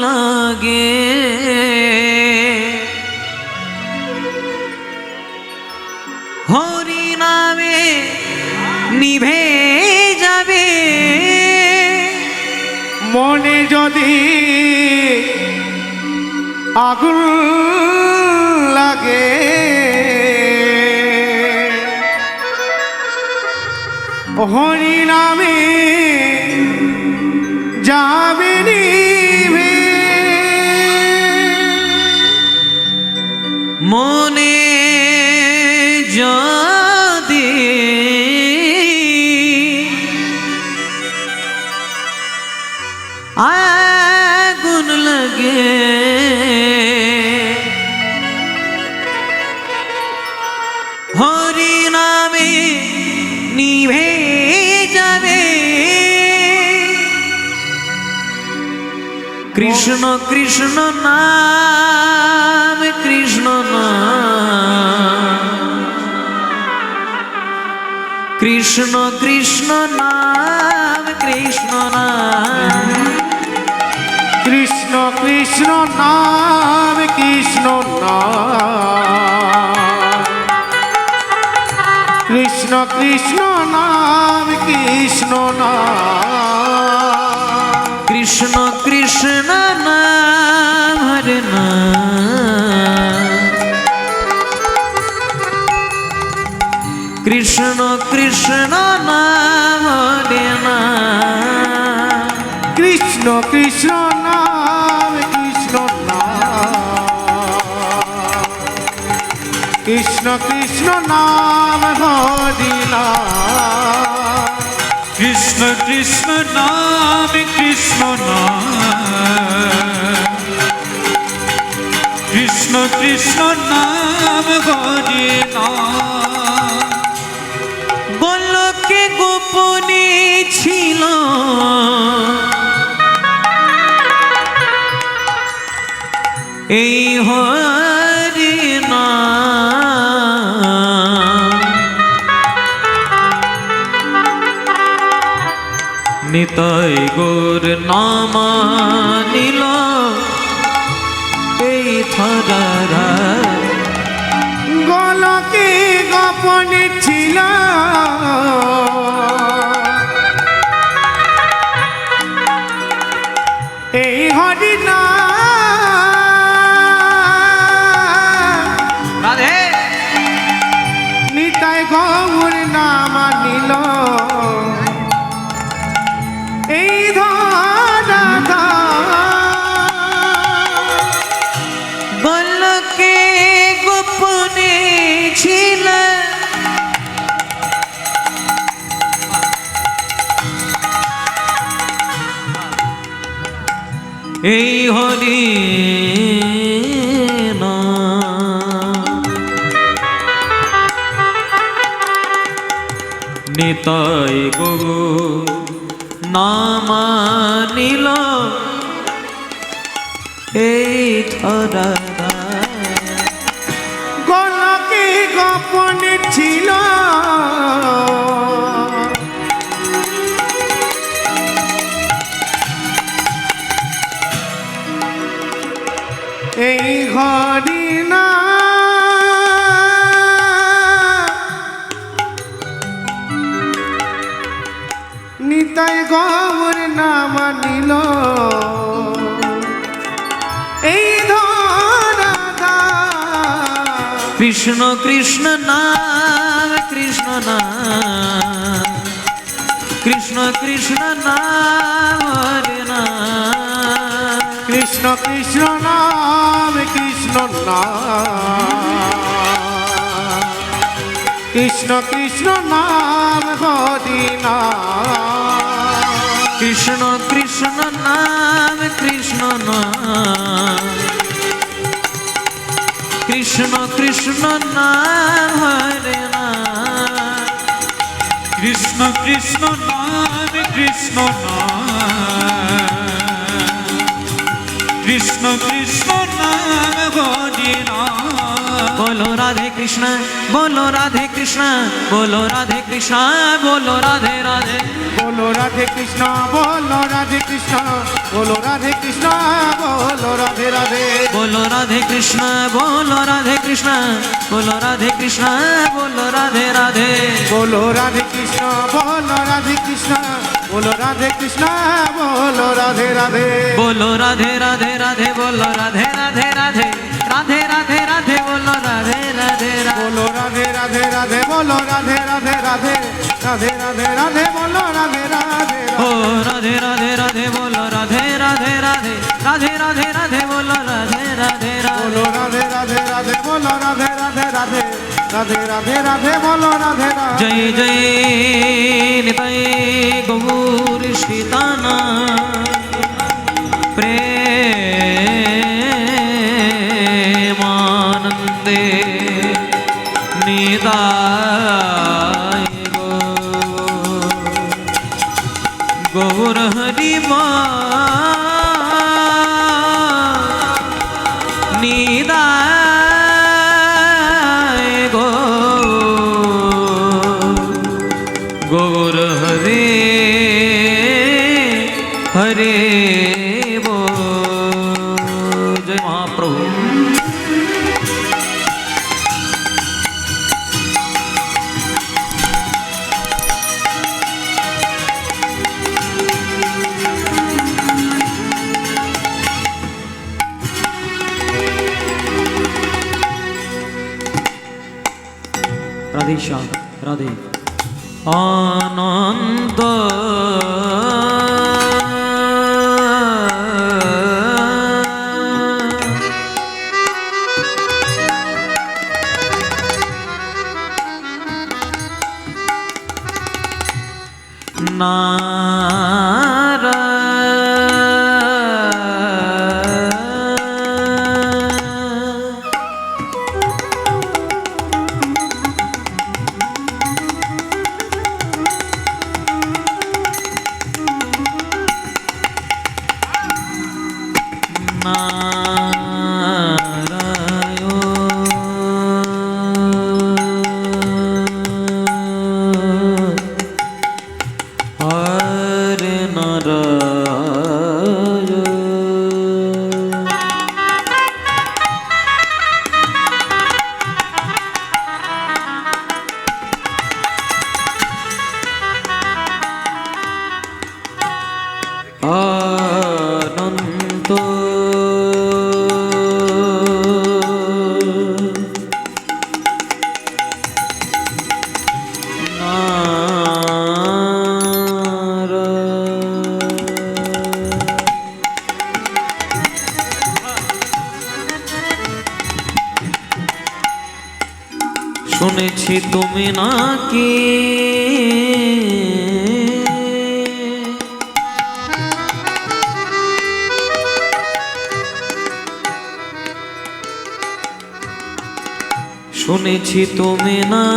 লাগে হরি নামে নিভে যাবে মনে যদি আগুন লাগে হরি নামে যাবে নিভে মনে যদি আগুন লাগে হরি নামে নিভে যাবে কৃষ্ণ কৃষ্ণ নাম কৃষ্ণ নাম কৃষ্ণ কৃষ্ণ নাম কৃষ্ণ নাম কৃষ্ণ কৃষ্ণ নাম কৃষ্ণ নাম কৃষ্ণ কৃষ্ণ নাম কৃষ্ণ নাম কৃষ্ণ কৃষ্ণ নাম হরে নাম কৃষ্ণ কৃষ্ণ নাম হরে নাম কৃষ্ণ কৃষ্ণ নাম কৃষ্ণ নাম কৃষ্ণ কৃষ্ণ নাম হরি নাম কৃষ্ণ কৃষ্ণ নাম কৃষ্ণ নাম কৃষ্ণ কৃষ্ণ নাম হরি নাম গোলকে গোপনে ছিল এই হরি নাম নিতাই গৌর নাম নিল এই ধরা গোলকে গোপনে ছিল এই হরি নাম রাধে নিতাই গৌর নাম নিল এই ধরা গোলকে গোপনে ছিল এই হরি নিতাই গো নাম নিল এই ধরা গোলকে গোপনে ছিল এই হরি নাম নিতাই গৌর নাম নিল এই ধরা কৃষ্ণ কৃষ্ণ নাম কৃষ্ণ নাম কৃষ্ণ কৃষ্ণ নাম হরে নাম কৃষ্ণ কৃষ্ণ নাম কৃষ্ণ নাম কৃষ্ণ কৃষ্ণ নাম হরি নাম কৃষ্ণ কৃষ্ণ নাম কৃষ্ণ নাম কৃষ্ণ কৃষ্ণ নাম হরে নাম কৃষ্ণ কৃষ্ণ নাম কৃষ্ণ নাম কৃষ্ণ কৃষ্ণ নাম হরি নাম बोलो राधे कृष्ण बोलो राधे कृष्ण बोलो राधे कृष्ण बोलो राधे राधे बोलो राधे कृष्ण बोलो राधे कृष्ण बोलो राधे कृष्ण बोलो राधे राधे बोलो राधे कृष्ण बोलो राधे कृष्ण बोलो राधे कृष्ण बोलो राधे राधे बोलो राधे कृष्ण बोलो राधे कृष्ण बोलो राधे कृष्ण बोलो राधे राधे बोलो राधे राधे राधे बोलो राधे राधे राधे राधे राधे राधे बोलो राधे राधे राधे बोलो राधे राधे राधे बोलो राधे राधे राधे राधे राधे राधे बोलो राधे राधे ओ राधे राधे राधे बोलो राधे राधे राधे राधे राधे राधे बोलो राधे राधे बोलो राधे राधे राधे राधे बोलो राधे राधे राधे राधे राधे राधे बोलो राधे राधे जय जय निताय गौर सीताना प्रेमानंदे निताय गौर हरि निदाय गौर हरे हरे वो जय महाप्रभु राधे श्याम राधे आनंद अनंत শুনেছি তুমি নাকি শুনেছি তুমি নাকি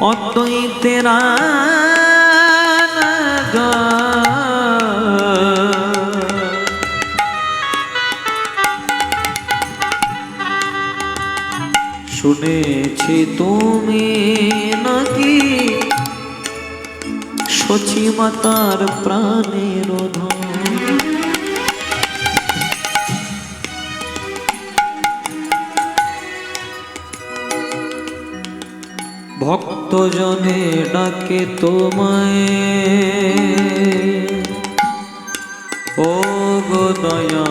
অদ্বৈতের শুনেছি তুমি নাকি সচি মাতার প্রাণের ধন ভক্তজনে ডাকে তোমায় ও গো দয়া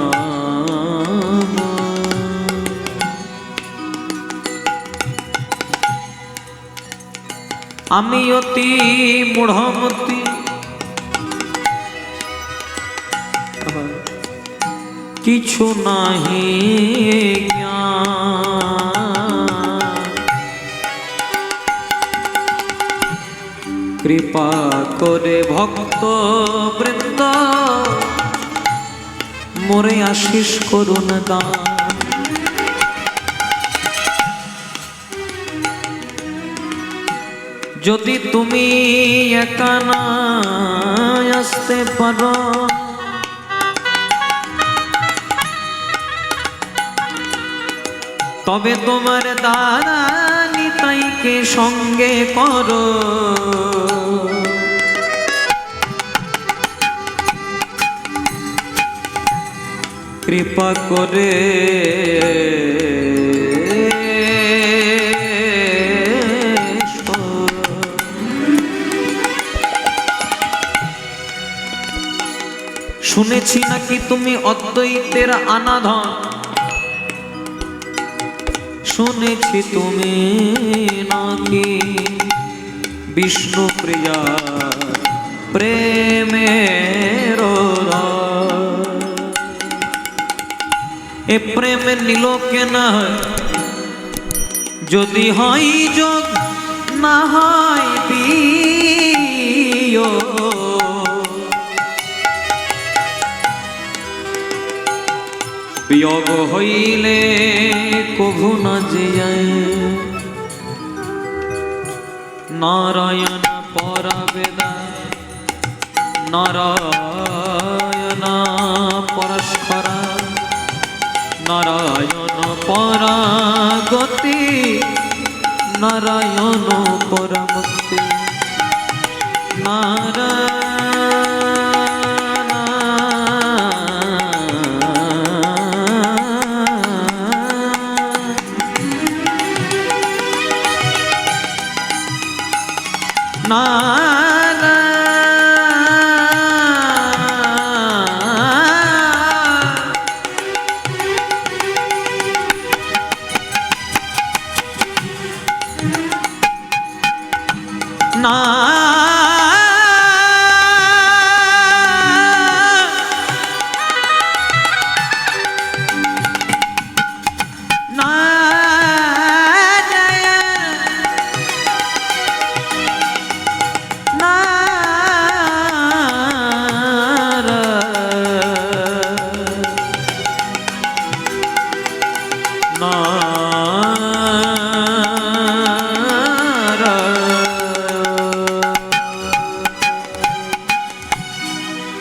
আমি অতি মূঢ়মতি কিছু নাহি জ্ঞান কৃপা করে ভক্ত বৃন্দ মোরে আশিস করুন দান যদি তুমি একা না আসতে পারো তবে তোমার দাদা নিতাইকে সঙ্গে করো কৃপা করে শুনেছি নাকি তুমি অদ্বৈতের আনাধন, শুনেছি তুমি নাকি বিষ্ণু প্রিয়া প্রেমের এ প্রেম নিল কেনা যদি হয় যোগ না হয় বিয়োগ। বিয়োগ হইলে কভু না যায় নারায়ণ পরবেদা নারায়ণ পরস্পরা নারায়ণ পরাগতি নারায়ণ পরমুক্তি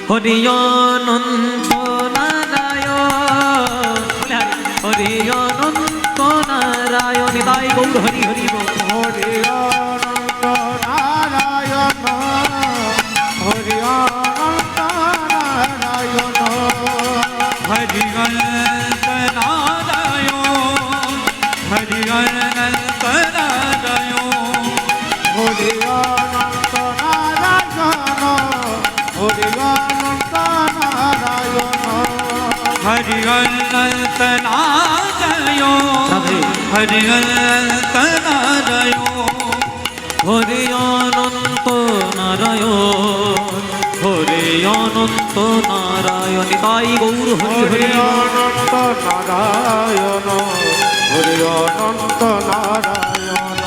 হরি অনন্ত নারায়ণ হরি অনন্ত নারায়ণ নিতাই গৌর হরি হরি বল। হরি অনন্ত নারায়ণ হরি অনন্ত নারায়ণ হরি অনন্ত নারায়ণ হরি অনন্ত নারায়ণ হরি অনন্ত নারায়ণ হরি অনন্ত নারায়ণ হরি অনন্ত নারায়ণ হরি অনন্ত নারায়ণ হরি অনন্ত নারায়ণ হরি অনন্ত নারায়ণ নিতাই গৌর হরি হরি হরি বল। অনন্ত নারায়ণ হরি অনন্ত নারায়ণ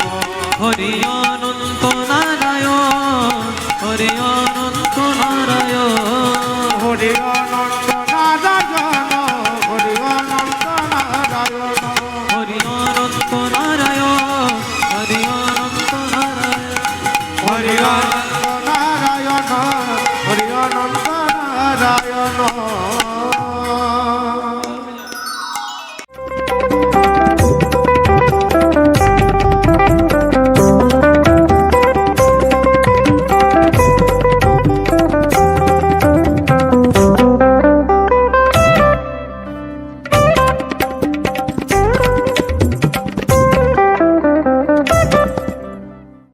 হরি অনন্ত নারায়ণ হরি